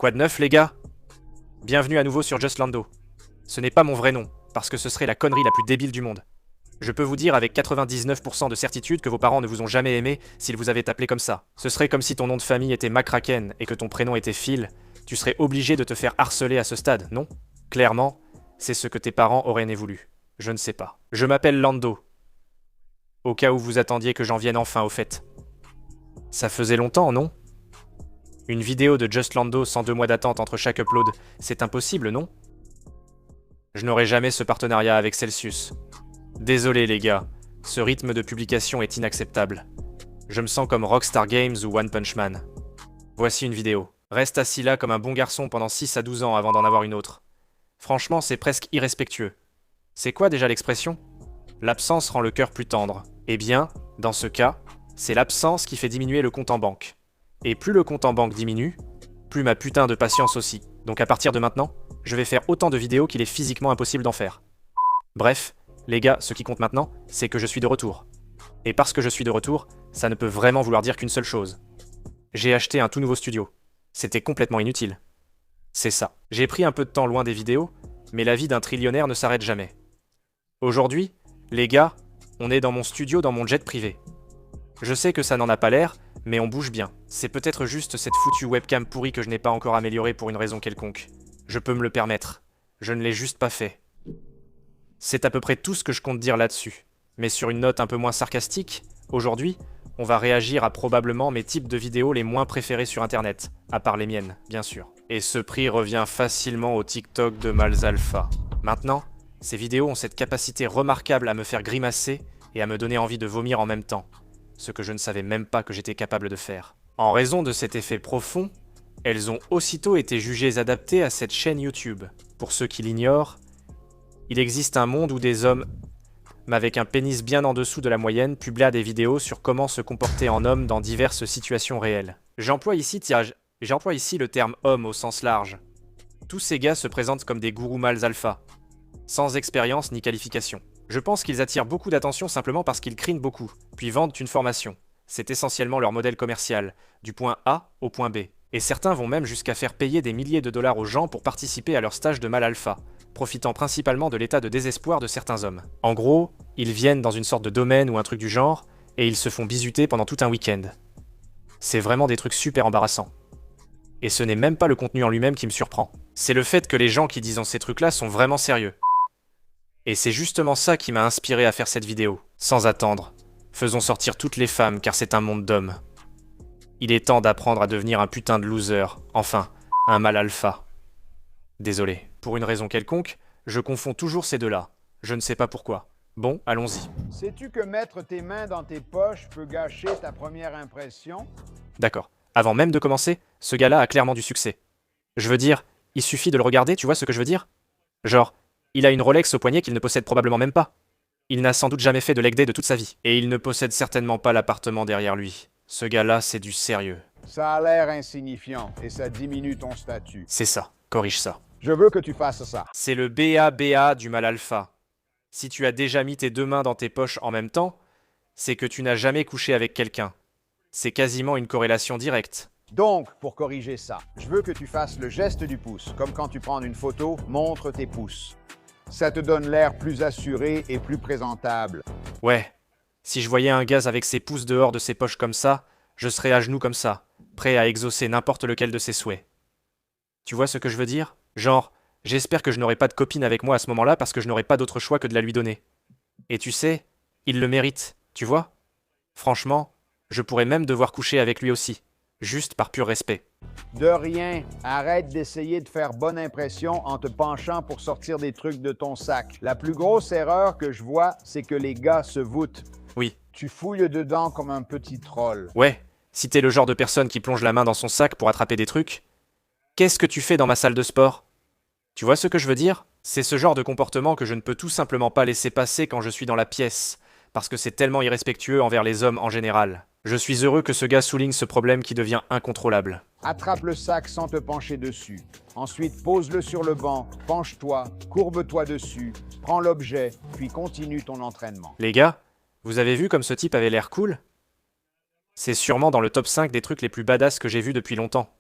Quoi de neuf, les gars? Bienvenue à nouveau sur Just Lando. Ce n'est pas mon vrai nom, parce que ce serait la connerie la plus débile du monde. Je peux vous dire avec 99% de certitude que vos parents ne vous ont jamais aimé s'ils vous avaient appelé comme ça. Ce serait comme si ton nom de famille était McCracken et que ton prénom était Phil, tu serais obligé de te faire harceler à ce stade, non? Clairement, c'est ce que tes parents auraient né voulu. Je ne sais pas. Je m'appelle Lando. Au cas où vous attendiez que j'en vienne enfin au fait. Ça faisait longtemps, non? Une vidéo de Just Lando sans 2 mois d'attente entre chaque upload, c'est impossible, non? Je n'aurai jamais ce partenariat avec Celsius. Désolé les gars, ce rythme de publication est inacceptable. Je me sens comme Rockstar Games ou One Punch Man. Voici une vidéo. Reste assis là comme un bon garçon pendant 6 à 12 ans avant d'en avoir une autre. Franchement, c'est presque irrespectueux. C'est quoi déjà l'expression? L'absence rend le cœur plus tendre. Eh bien, dans ce cas, c'est l'absence qui fait diminuer le compte en banque. Et plus le compte en banque diminue, plus ma putain de patience aussi. Donc à partir de maintenant, je vais faire autant de vidéos qu'il est physiquement impossible d'en faire. Bref, les gars, ce qui compte maintenant, c'est que je suis de retour. Et parce que je suis de retour, ça ne peut vraiment vouloir dire qu'une seule chose. J'ai acheté un tout nouveau studio. C'était complètement inutile. C'est ça. J'ai pris un peu de temps loin des vidéos, mais la vie d'un trillionnaire ne s'arrête jamais. Aujourd'hui, les gars, on est dans mon studio dans mon jet privé. Je sais que ça n'en a pas l'air, mais on bouge bien. C'est peut-être juste cette foutue webcam pourrie que je n'ai pas encore améliorée pour une raison quelconque. Je peux me le permettre. Je ne l'ai juste pas fait. C'est à peu près tout ce que je compte dire là-dessus. Mais sur une note un peu moins sarcastique, aujourd'hui, on va réagir à probablement mes types de vidéos les moins préférés sur internet, à part les miennes, bien sûr. Et ce prix revient facilement au TikTok de Malzalpha. Maintenant, ces vidéos ont cette capacité remarquable à me faire grimacer et à me donner envie de vomir en même temps. Ce que je ne savais même pas que j'étais capable de faire. En raison de cet effet profond, elles ont aussitôt été jugées adaptées à cette chaîne YouTube. Pour ceux qui l'ignorent, il existe un monde où des hommes, mais avec un pénis bien en dessous de la moyenne, publient des vidéos sur comment se comporter en homme dans diverses situations réelles. J'emploie ici le terme homme au sens large. Tous ces gars se présentent comme des gourous mâles alpha, sans expérience ni qualification. Je pense qu'ils attirent beaucoup d'attention simplement parce qu'ils crinent beaucoup, puis vendent une formation. C'est essentiellement leur modèle commercial, du point A au point B. Et certains vont même jusqu'à faire payer des milliers de dollars aux gens pour participer à leur stage de mâle alpha, profitant principalement de l'état de désespoir de certains hommes. En gros, ils viennent dans une sorte de domaine ou un truc du genre, et ils se font bisuter pendant tout un week-end. C'est vraiment des trucs super embarrassants. Et ce n'est même pas le contenu en lui-même qui me surprend. C'est le fait que les gens qui disent ces trucs-là sont vraiment sérieux. Et c'est justement ça qui m'a inspiré à faire cette vidéo. Sans attendre, faisons sortir toutes les femmes car c'est un monde d'hommes. Il est temps d'apprendre à devenir un putain de loser, enfin, un mâle alpha. Désolé, pour une raison quelconque, je confonds toujours ces deux-là. Je ne sais pas pourquoi. Bon, allons-y. Sais-tu que mettre tes mains dans tes poches peut gâcher ta première impression? D'accord. Avant même de commencer, ce gars-là a clairement du succès. Je veux dire, il suffit de le regarder, tu vois ce que je veux dire? Genre, il a une Rolex au poignet qu'il ne possède probablement même pas. Il n'a sans doute jamais fait de leg day de toute sa vie. Et il ne possède certainement pas l'appartement derrière lui. Ce gars-là, c'est du sérieux. Ça a l'air insignifiant et ça diminue ton statut. C'est ça, corrige ça. Je veux que tu fasses ça. C'est le BABA du mal alpha. Si tu as déjà mis tes 2 mains dans tes poches en même temps, c'est que tu n'as jamais couché avec quelqu'un. C'est quasiment une corrélation directe. Donc, pour corriger ça, je veux que tu fasses le geste du pouce. Comme quand tu prends une photo, montre tes pouces. Ça te donne l'air plus assuré et plus présentable. Ouais, si je voyais un gaz avec ses pouces dehors de ses poches comme ça, je serais à genoux comme ça, prêt à exaucer n'importe lequel de ses souhaits. Tu vois ce que je veux dire? Genre, j'espère que je n'aurai pas de copine avec moi à ce moment-là parce que je n'aurai pas d'autre choix que de la lui donner. Et tu sais, il le mérite, tu vois? Franchement, je pourrais même devoir coucher avec lui aussi, juste par pur respect. De rien. Arrête d'essayer de faire bonne impression en te penchant pour sortir des trucs de ton sac. La plus grosse erreur que je vois, c'est que les gars se voûtent. Oui. Tu fouilles dedans comme un petit troll. Ouais, si t'es le genre de personne qui plonge la main dans son sac pour attraper des trucs, qu'est-ce que tu fais dans ma salle de sport? Tu vois ce que je veux dire? C'est ce genre de comportement que je ne peux tout simplement pas laisser passer quand je suis dans la pièce, parce que c'est tellement irrespectueux envers les hommes en général. Je suis heureux que ce gars souligne ce problème qui devient incontrôlable. Attrape le sac sans te pencher dessus. Ensuite, pose-le sur le banc, penche-toi, courbe-toi dessus, prends l'objet, puis continue ton entraînement. Les gars, vous avez vu comme ce type avait l'air cool? C'est sûrement dans le top 5 des trucs les plus badass que j'ai vus depuis longtemps.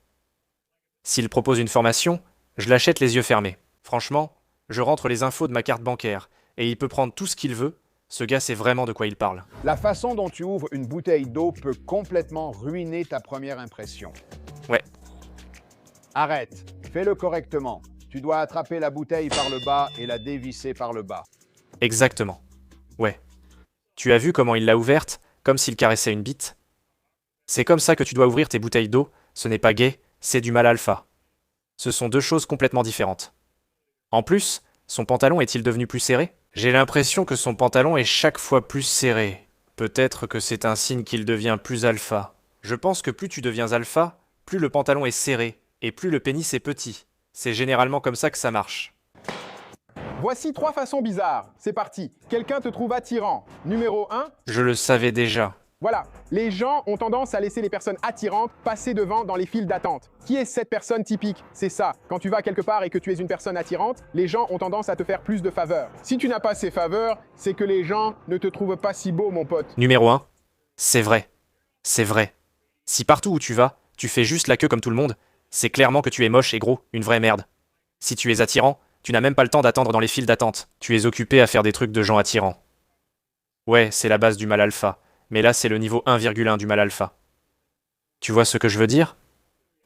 S'il propose une formation, je l'achète les yeux fermés. Franchement, je rentre les infos de ma carte bancaire, et il peut prendre tout ce qu'il veut. Ce gars sait vraiment de quoi il parle. La façon dont tu ouvres une bouteille d'eau peut complètement ruiner ta première impression. Ouais, Arrête, fais-le correctement. Tu dois attraper la bouteille par le bas et la dévisser par le bas. exactement. Ouais. Tu as vu comment il l'a ouverte, comme s'il caressait une bite? C'est comme ça que tu dois ouvrir tes bouteilles d'eau, ce n'est pas gay, c'est du mal alpha. Ce sont deux choses complètement différentes. En plus, son pantalon est-il devenu plus serré? J'ai l'impression que son pantalon est chaque fois plus serré. Peut-être que c'est un signe qu'il devient plus alpha. Je pense que plus tu deviens alpha, plus le pantalon est serré, et plus le pénis est petit. C'est généralement comme ça que ça marche. Voici 3 façons bizarres. C'est parti. Quelqu'un te trouve attirant. Numéro 1, Je le savais déjà. voilà. Les gens ont tendance à laisser les personnes attirantes passer devant dans les files d'attente. Qui est cette personne typique? C'est ça. Quand tu vas quelque part et que tu es une personne attirante, les gens ont tendance à te faire plus de faveurs. Si tu n'as pas ces faveurs, c'est que les gens ne te trouvent pas si beau, mon pote. Numéro 1. C'est vrai. C'est vrai. Si partout où tu vas, tu fais juste la queue comme tout le monde, c'est clairement que tu es moche et gros, une vraie merde. Si tu es attirant, tu n'as même pas le temps d'attendre dans les files d'attente. Tu es occupé à faire des trucs de gens attirants. Ouais, c'est la base du mal alpha. Mais là, c'est le niveau 1,1 du mal alpha. Tu vois ce que je veux dire?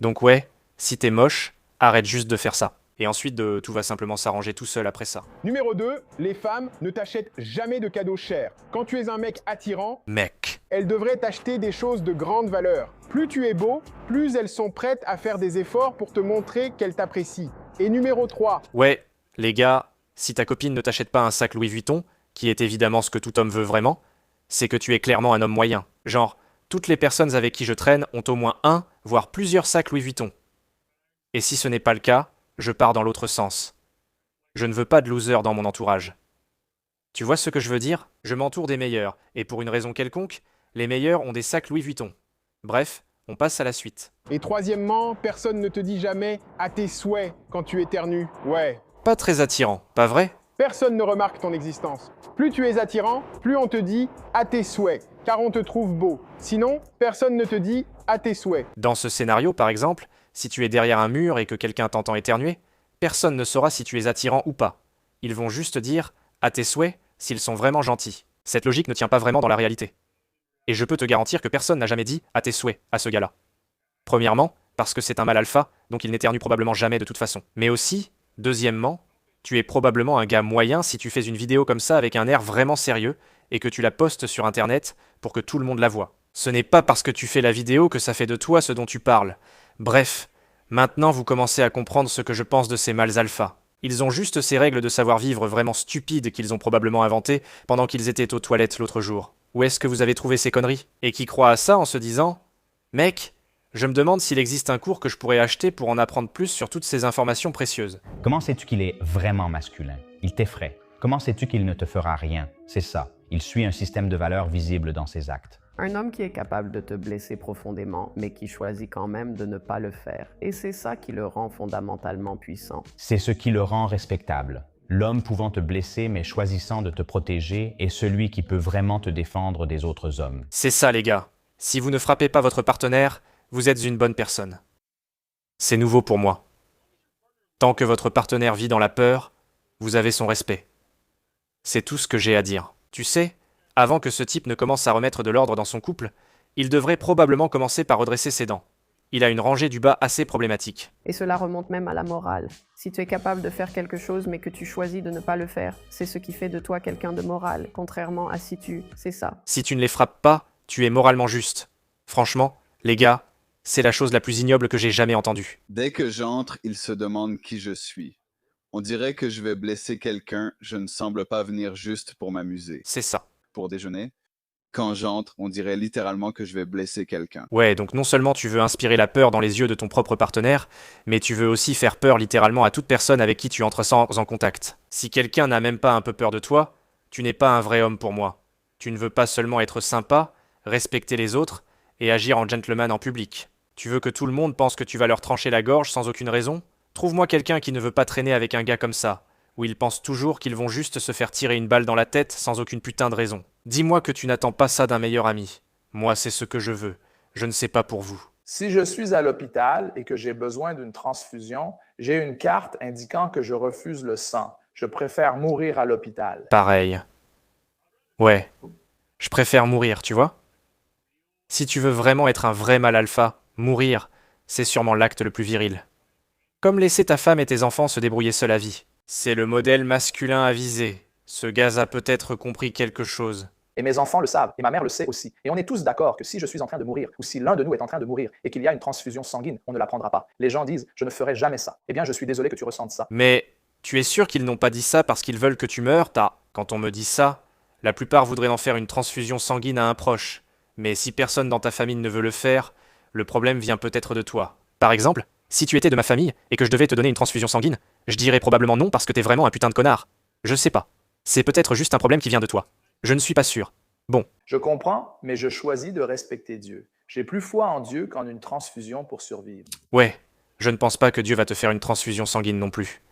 Donc ouais, si t'es moche, arrête juste de faire ça. Et ensuite, tout va simplement s'arranger tout seul après ça. Numéro 2, les femmes ne t'achètent jamais de cadeaux chers. Quand tu es un mec attirant, Mec. elles devraient t'acheter des choses de grande valeur. Plus tu es beau, plus elles sont prêtes à faire des efforts pour te montrer qu'elles t'apprécient. Et numéro 3, Ouais, les gars, si ta copine ne t'achète pas un sac Louis Vuitton, qui est évidemment ce que tout homme veut vraiment, c'est que tu es clairement un homme moyen. Genre, toutes les personnes avec qui je traîne ont au moins un, voire plusieurs sacs Louis Vuitton. Et si ce n'est pas le cas, je pars dans l'autre sens. Je ne veux pas de loser dans mon entourage. Tu vois ce que je veux dire? Je m'entoure des meilleurs, et pour une raison quelconque, les meilleurs ont des sacs Louis Vuitton. Bref, on passe à la suite. et troisièmement, personne ne te dit jamais à tes souhaits quand tu éternues. Ouais. Pas très attirant, pas vrai? Personne ne remarque ton existence. Plus tu es attirant, plus on te dit à tes souhaits, car on te trouve beau. Sinon, personne ne te dit à tes souhaits. Dans ce scénario, par exemple, si tu es derrière un mur et que quelqu'un t'entend éternuer, personne ne saura si tu es attirant ou pas. Ils vont juste dire à tes souhaits s'ils sont vraiment gentils. Cette logique ne tient pas vraiment dans la réalité. Et je peux te garantir que personne n'a jamais dit à tes souhaits à ce gars-là. Premièrement, parce que c'est un mâle alpha, donc il n'éternue probablement jamais de toute façon. Mais aussi, deuxièmement, tu es probablement un gars moyen si tu fais une vidéo comme ça avec un air vraiment sérieux et que tu la postes sur internet pour que tout le monde la voie. Ce n'est pas parce que tu fais la vidéo que ça fait de toi ce dont tu parles. Bref, maintenant vous commencez à comprendre ce que je pense de ces mâles alpha. Ils ont juste ces règles de savoir-vivre vraiment stupides qu'ils ont probablement inventées pendant qu'ils étaient aux toilettes l'autre jour. Où est-ce que vous avez trouvé ces conneries? Et qui croient à ça en se disant « Mec, je me demande s'il existe un cours que je pourrais acheter pour en apprendre plus sur toutes ces informations précieuses. » Comment sais-tu qu'il est vraiment masculin? Il t'effraie. Comment sais-tu qu'il ne te fera rien? C'est ça. Il suit un système de valeurs visible dans ses actes. Un homme qui est capable de te blesser profondément, mais qui choisit quand même de ne pas le faire. Et c'est ça qui le rend fondamentalement puissant. C'est ce qui le rend respectable. L'homme pouvant te blesser mais choisissant de te protéger est celui qui peut vraiment te défendre des autres hommes. C'est ça les gars. Si vous ne frappez pas votre partenaire, vous êtes une bonne personne. C'est nouveau pour moi. Tant que votre partenaire vit dans la peur, vous avez son respect. C'est tout ce que j'ai à dire. Tu sais, avant que ce type ne commence à remettre de l'ordre dans son couple, il devrait probablement commencer par redresser ses dents. Il a une rangée du bas assez problématique. Et cela remonte même à la morale. Si tu es capable de faire quelque chose mais que tu choisis de ne pas le faire, c'est ce qui fait de toi quelqu'un de moral, contrairement à si tu... C'est ça. Si tu ne les frappes pas, tu es moralement juste. Franchement, les gars, c'est la chose la plus ignoble que j'ai jamais entendue. Dès que j'entre, il se demande qui je suis. On dirait que je vais blesser quelqu'un, je ne semble pas venir juste pour m'amuser. C'est ça. Pour déjeuner, quand j'entre, on dirait littéralement que je vais blesser quelqu'un. Ouais, donc non seulement tu veux inspirer la peur dans les yeux de ton propre partenaire, mais tu veux aussi faire peur littéralement à toute personne avec qui tu entres sans en contact. Si quelqu'un n'a même pas un peu peur de toi, tu n'es pas un vrai homme pour moi. Tu ne veux pas seulement être sympa, respecter les autres et agir en gentleman en public. Tu veux que tout le monde pense que tu vas leur trancher la gorge sans aucune raison? Trouve-moi quelqu'un qui ne veut pas traîner avec un gars comme ça, où ils pensent toujours qu'ils vont juste se faire tirer une balle dans la tête sans aucune putain de raison. Dis-moi que tu n'attends pas ça d'un meilleur ami. Moi, c'est ce que je veux. Je ne sais pas pour vous. Si je suis à l'hôpital et que j'ai besoin d'une transfusion, j'ai une carte indiquant que je refuse le sang. Je préfère mourir à l'hôpital. Pareil. Ouais, je préfère mourir, tu vois? Si tu veux vraiment être un vrai mâle alpha, mourir, c'est sûrement l'acte le plus viril. Comme laisser ta femme et tes enfants se débrouiller seuls à vie. C'est le modèle masculin à viser. Ce gaz a peut-être compris quelque chose. Et mes enfants le savent, et ma mère le sait aussi. Et on est tous d'accord que si je suis en train de mourir, ou si l'un de nous est en train de mourir, et qu'il y a une transfusion sanguine, on ne la prendra pas. Les gens disent « je ne ferai jamais ça ». Eh bien, je suis désolé que tu ressentes ça. Mais tu es sûr qu'ils n'ont pas dit ça parce qu'ils veulent que tu meurs, Quand on me dit ça, la plupart voudraient en faire une transfusion sanguine à un proche. Mais si personne dans ta famille ne veut le faire, le problème vient peut-être de toi. Par exemple, si tu étais de ma famille et que je devais te donner une transfusion sanguine, je dirais probablement non parce que t'es vraiment un putain de connard. Je sais pas. C'est peut-être juste un problème qui vient de toi. Je ne suis pas sûr. Bon. Je comprends, mais je choisis de respecter Dieu. J'ai plus foi en Dieu qu'en une transfusion pour survivre. Ouais, je ne pense pas que Dieu va te faire une transfusion sanguine non plus.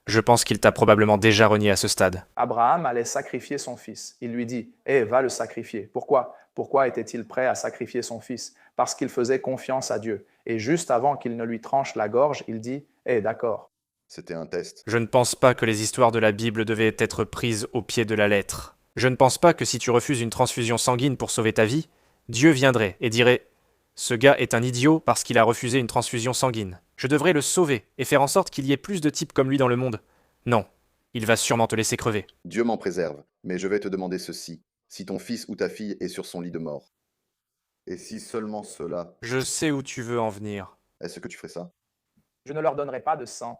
Je pense qu'il t'a probablement déjà renié à ce stade. Abraham allait sacrifier son fils. Il lui dit « va le sacrifier ». Pourquoi? Pourquoi était-il prêt à sacrifier son fils? Parce qu'il faisait confiance à Dieu. Et juste avant qu'il ne lui tranche la gorge, il dit « d'accord ». C'était un test. Je ne pense pas que les histoires de la Bible devaient être prises au pied de la lettre. Je ne pense pas que si tu refuses une transfusion sanguine pour sauver ta vie, Dieu viendrait et dirait « Ce gars est un idiot parce qu'il a refusé une transfusion sanguine. Je devrais le sauver et faire en sorte qu'il y ait plus de types comme lui dans le monde. » Non, il va sûrement te laisser crever. Dieu m'en préserve, mais je vais te demander ceci. Si ton fils ou ta fille est sur son lit de mort, et si seulement cela, Je sais où tu veux en venir. est-ce que tu ferais ça? Je ne leur donnerai pas de sang.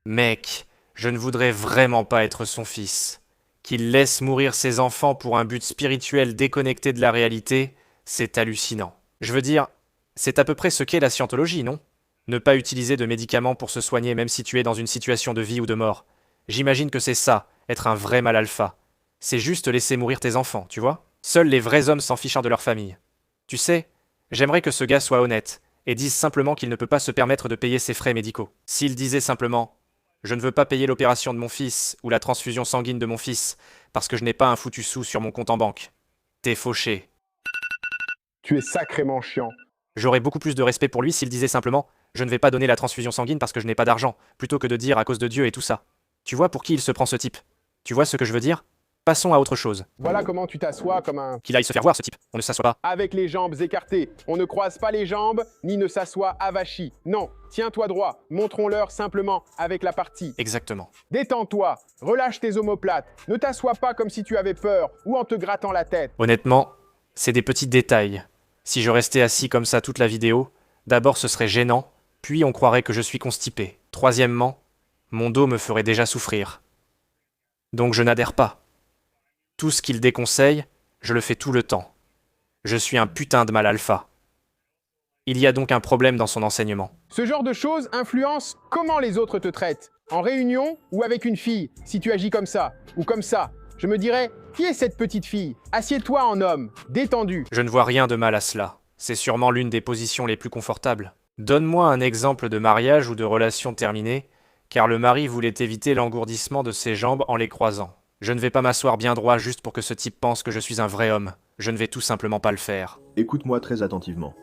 Mec, je ne voudrais vraiment pas être son fils. Qu'il laisse mourir ses enfants pour un but spirituel déconnecté de la réalité, c'est hallucinant. Je veux dire, c'est à peu près ce qu'est la scientologie, non? Ne pas utiliser de médicaments pour se soigner même si tu es dans une situation de vie ou de mort. J'imagine que c'est ça, être un vrai mâle alpha. C'est juste laisser mourir tes enfants, tu vois? Seuls les vrais hommes s'en fichent de leur famille. Tu sais, j'aimerais que ce gars soit honnête et dise simplement qu'il ne peut pas se permettre de payer ses frais médicaux. S'il disait simplement « Je ne veux pas payer l'opération de mon fils ou la transfusion sanguine de mon fils parce que je n'ai pas un foutu sou sur mon compte en banque. » T'es fauché. Tu es sacrément chiant. J'aurais beaucoup plus de respect pour lui s'il disait simplement « Je ne vais pas donner la transfusion sanguine parce que je n'ai pas d'argent », plutôt que de dire à cause de Dieu et tout ça. Tu vois pour qui il se prend ce type? Tu vois ce que je veux dire? Passons à autre chose. Voilà comment tu t'assois comme un... Qu'il aille se faire voir, ce type. On ne s'assoit pas. Avec les jambes écartées. On ne croise pas les jambes, ni ne s'assoit avachi. Non, tiens-toi droit. Montrons-leur simplement avec la partie. Exactement. Détends-toi. Relâche tes omoplates. Ne t'assois pas comme si tu avais peur ou en te grattant la tête. Honnêtement, c'est des petits détails. Si je restais assis comme ça toute la vidéo, d'abord ce serait gênant, puis on croirait que je suis constipé. Troisièmement, mon dos me ferait déjà souffrir. Donc je n'adhère pas. Tout ce qu'il déconseille, je le fais tout le temps. Je suis un putain de mâle alpha. Il y a donc un problème dans son enseignement. Ce genre de choses influence comment les autres te traitent. En réunion ou avec une fille, si tu agis comme ça ou comme ça. Je me dirais, qui est cette petite fille? Assieds-toi en homme, détendu. Je ne vois rien de mal à cela. C'est sûrement l'une des positions les plus confortables. Donne-moi un exemple de mariage ou de relation terminée, car le mari voulait éviter l'engourdissement de ses jambes en les croisant. Je ne vais pas m'asseoir bien droit juste pour que ce type pense que je suis un vrai homme. Je ne vais tout simplement pas le faire. Écoute-moi très attentivement.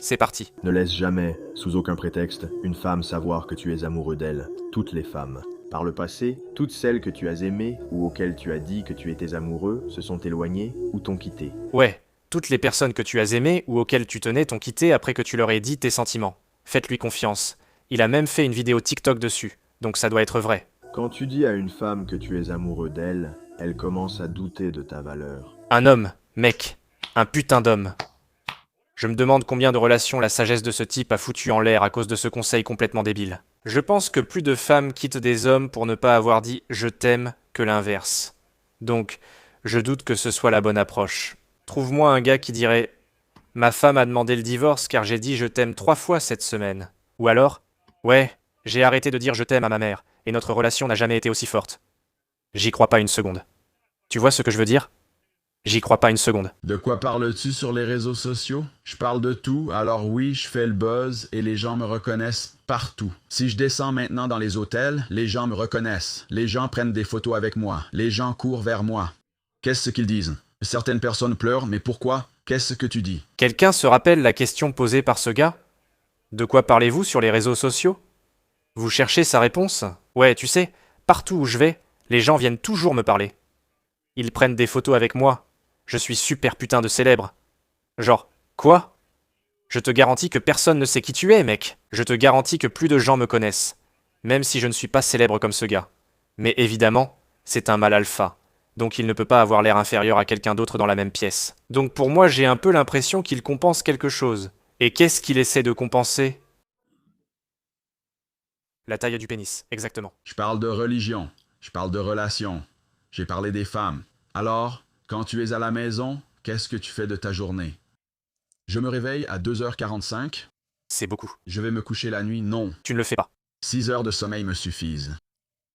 C'est parti. Ne laisse jamais, sous aucun prétexte, une femme savoir que tu es amoureux d'elle. Toutes les femmes. Par le passé, toutes celles que tu as aimées ou auxquelles tu as dit que tu étais amoureux se sont éloignées ou t'ont quitté. Ouais, toutes les personnes que tu as aimées ou auxquelles tu tenais t'ont quitté après que tu leur aies dit tes sentiments. Faites-lui confiance. Il a même fait une vidéo TikTok dessus, donc ça doit être vrai. Quand tu dis à une femme que tu es amoureux d'elle, elle commence à douter de ta valeur. Un homme, mec. Un putain d'homme. Je me demande combien de relations la sagesse de ce type a foutu en l'air à cause de ce conseil complètement débile. Je pense que plus de femmes quittent des hommes pour ne pas avoir dit « je t'aime » que l'inverse. Donc, je doute que ce soit la bonne approche. Trouve-moi un gars qui dirait « ma femme a demandé le divorce car j'ai dit « je t'aime » 3 fois cette semaine ». Ou alors « ouais, j'ai arrêté de dire « je t'aime » à ma mère et notre relation n'a jamais été aussi forte. » J'y crois pas une seconde. Tu vois ce que je veux dire? J'y crois pas une seconde. De quoi parles-tu sur les réseaux sociaux? Je parle de tout, alors oui, je fais le buzz et les gens me reconnaissent partout. Si je descends maintenant dans les hôtels, les gens me reconnaissent. Les gens prennent des photos avec moi. Les gens courent vers moi. Qu'est-ce qu'ils disent? Certaines personnes pleurent, mais pourquoi? Qu'est-ce que tu dis? Quelqu'un se rappelle la question posée par ce gars? De quoi parlez-vous sur les réseaux sociaux? Vous cherchez sa réponse? Ouais, tu sais, partout où je vais, les gens viennent toujours me parler. Ils prennent des photos avec moi. Je suis super putain de célèbre. Genre, quoi? Je te garantis que personne ne sait qui tu es, mec. Je te garantis que plus de gens me connaissent. Même si je ne suis pas célèbre comme ce gars. Mais évidemment, c'est un mâle alpha. Donc il ne peut pas avoir l'air inférieur à quelqu'un d'autre dans la même pièce. Donc pour moi, j'ai un peu l'impression qu'il compense quelque chose. Et qu'est-ce qu'il essaie de compenser? La taille du pénis, exactement. Je parle de religion. Je parle de relations. J'ai parlé des femmes. Alors, quand tu es à la maison, qu'est-ce que tu fais de ta journée? Je me réveille à 2h45. C'est beaucoup. Je vais me coucher la nuit? Non. Tu ne le fais pas. 6 heures de sommeil me suffisent.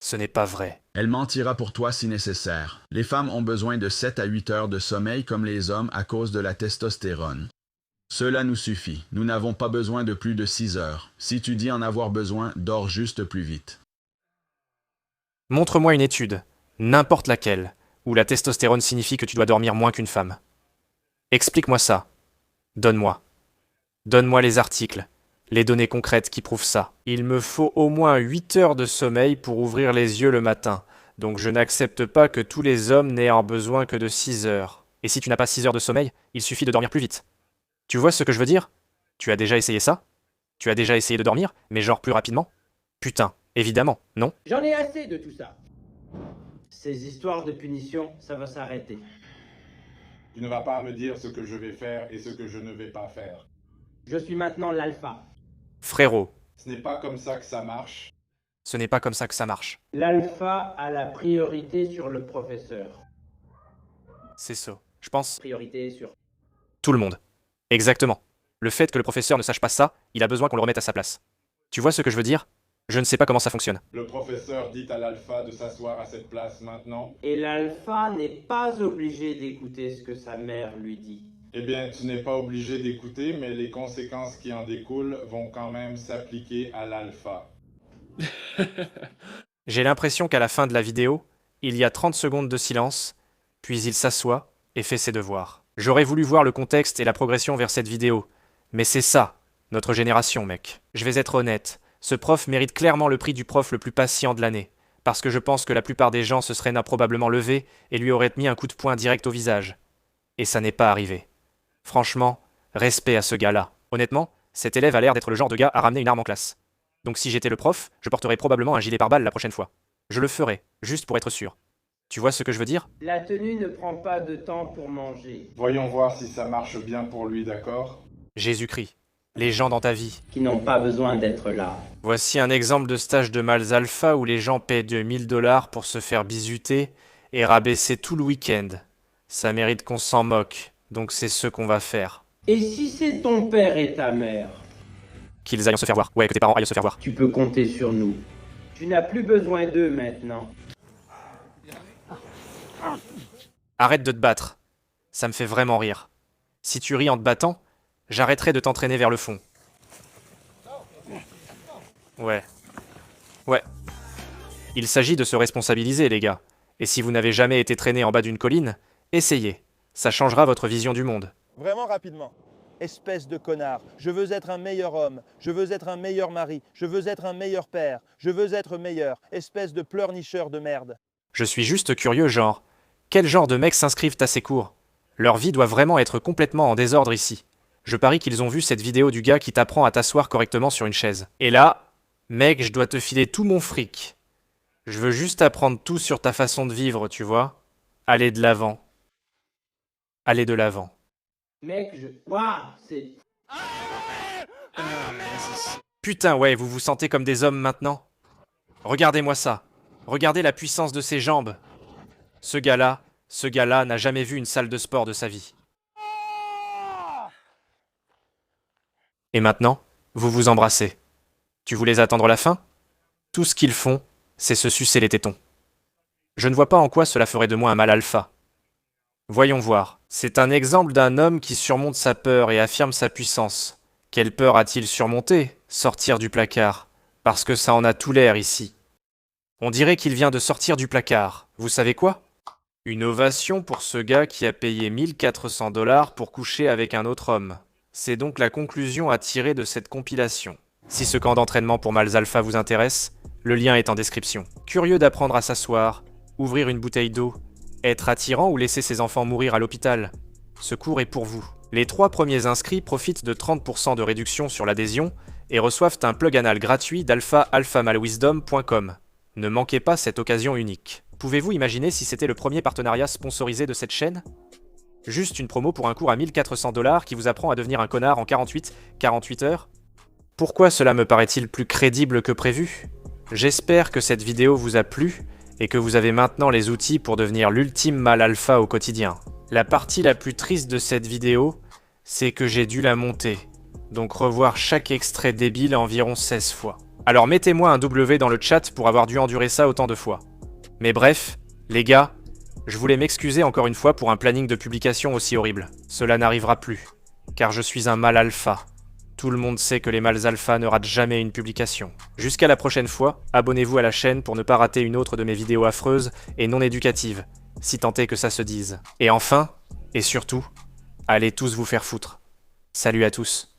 Ce n'est pas vrai. Elle mentira pour toi si nécessaire. Les femmes ont besoin de 7 à 8 heures de sommeil comme les hommes à cause de la testostérone. Cela nous suffit. Nous n'avons pas besoin de plus de 6 heures. Si tu dis en avoir besoin, dors juste plus vite. Montre-moi une étude, n'importe laquelle, où la testostérone signifie que tu dois dormir moins qu'une femme. Explique-moi ça. Donne-moi. Donne-moi les articles, les données concrètes qui prouvent ça. Il me faut au moins 8 heures de sommeil pour ouvrir les yeux le matin. Donc je n'accepte pas que tous les hommes n'aient en besoin que de 6 heures. Et si tu n'as pas 6 heures de sommeil, il suffit de dormir plus vite. Tu vois ce que je veux dire? Tu as déjà essayé ça? Tu as déjà essayé de dormir, mais genre plus rapidement? Putain, évidemment, non? J'en ai assez de tout ça. Ces histoires de punition, ça va s'arrêter. Tu ne vas pas me dire ce que je vais faire et ce que je ne vais pas faire. Je suis maintenant l'alpha. Frérot. Ce n'est pas comme ça que ça marche. Ce n'est pas comme ça que ça marche. L'alpha a la priorité sur le professeur. C'est ça. Je pense... Priorité sur... Tout le monde. Exactement. Le fait que le professeur ne sache pas ça, il a besoin qu'on le remette à sa place. Tu vois ce que je veux dire? Je ne sais pas comment ça fonctionne. Le professeur dit à l'alpha de s'asseoir à cette place maintenant. Et l'alpha n'est pas obligé d'écouter ce que sa mère lui dit. Eh bien, tu n'es pas obligé d'écouter, mais les conséquences qui en découlent vont quand même s'appliquer à l'alpha. J'ai l'impression qu'à la fin de la vidéo, il y a 30 secondes de silence, puis il s'assoit et fait ses devoirs. J'aurais voulu voir le contexte et la progression vers cette vidéo, mais c'est ça, notre génération, mec. Je vais être honnête, ce prof mérite clairement le prix du prof le plus patient de l'année, parce que je pense que la plupart des gens se seraient probablement levés et lui auraient mis un coup de poing direct au visage. Et ça n'est pas arrivé. Franchement, respect à ce gars-là. Honnêtement, cet élève a l'air d'être le genre de gars à ramener une arme en classe. Donc si j'étais le prof, je porterais probablement un gilet pare-balles la prochaine fois. Je le ferais, juste pour être sûr. Tu vois ce que je veux dire? La tenue ne prend pas de temps pour manger. Voyons voir si ça marche bien pour lui, d'accord? Jésus-Christ. Les gens dans ta vie. Qui n'ont pas besoin d'être là. Voici un exemple de stage de mâles alpha où les gens paient 2000 $ pour se faire bisuter et rabaisser tout le week-end. Ça mérite qu'on s'en moque, donc c'est ce qu'on va faire. Et si c'est ton père et ta mère? Qu'ils aillent se faire voir. Ouais, que tes parents aillent se faire voir. Tu peux compter sur nous. Tu n'as plus besoin d'eux maintenant. Arrête de te battre. Ça me fait vraiment rire. Si tu ris en te battant, j'arrêterai de t'entraîner vers le fond. Ouais. Ouais. Il s'agit de se responsabiliser, les gars. Et si vous n'avez jamais été traîné en bas d'une colline, essayez. Ça changera votre vision du monde. Vraiment rapidement. Espèce de connard, je veux être un meilleur homme, je veux être un meilleur mari, je veux être un meilleur père, je veux être meilleur, espèce de pleurnicheur de merde. Je suis juste curieux, genre, quel genre de mecs s'inscrivent à ces cours? Leur vie doit vraiment être complètement en désordre ici. Je parie qu'ils ont vu cette vidéo du gars qui t'apprend à t'asseoir correctement sur une chaise. Et là, mec, je dois te filer tout mon fric. Je veux juste apprendre tout sur ta façon de vivre, tu vois? Aller de l'avant. Aller de l'avant. Mec, Waouh, c'est... Putain, ouais, vous vous sentez comme des hommes maintenant? Regardez-moi ça. Regardez la puissance de ses jambes. Ce gars-là n'a jamais vu une salle de sport de sa vie. Et maintenant, vous vous embrassez. Tu voulais attendre la fin? Tout ce qu'ils font, c'est se sucer les tétons. Je ne vois pas en quoi cela ferait de moi un mâle alpha. Voyons voir. C'est un exemple d'un homme qui surmonte sa peur et affirme sa puissance. Quelle peur a-t-il surmonté? Sortir du placard. Parce que ça en a tout l'air ici. On dirait qu'il vient de sortir du placard. Vous savez quoi? Une ovation pour ce gars qui a payé 1400 $ pour coucher avec un autre homme. C'est donc la conclusion à tirer de cette compilation. Si ce camp d'entraînement pour mâles alpha vous intéresse, le lien est en description. Curieux d'apprendre à s'asseoir, ouvrir une bouteille d'eau, être attirant ou laisser ses enfants mourir à l'hôpital? Ce cours est pour vous. Les 3 premiers inscrits profitent de 30% de réduction sur l'adhésion et reçoivent un plug anal gratuit d'alpha-alphamalwisdom.com. Ne manquez pas cette occasion unique. Pouvez-vous imaginer si c'était le premier partenariat sponsorisé de cette chaîne? Juste une promo pour un cours à 1400 $ qui vous apprend à devenir un connard en 48 heures? Pourquoi cela me paraît-il plus crédible que prévu? J'espère que cette vidéo vous a plu et que vous avez maintenant les outils pour devenir l'ultime mâle alpha au quotidien. La partie la plus triste de cette vidéo, c'est que j'ai dû la monter, donc revoir chaque extrait débile environ 16 fois. Alors mettez-moi un W dans le chat pour avoir dû endurer ça autant de fois. Mais bref, les gars, je voulais m'excuser encore une fois pour un planning de publication aussi horrible. Cela n'arrivera plus, car je suis un mâle alpha. Tout le monde sait que les mâles alpha ne ratent jamais une publication. Jusqu'à la prochaine fois, abonnez-vous à la chaîne pour ne pas rater une autre de mes vidéos affreuses et non éducatives, si tant est que ça se dise. Et enfin, et surtout, allez tous vous faire foutre. Salut à tous.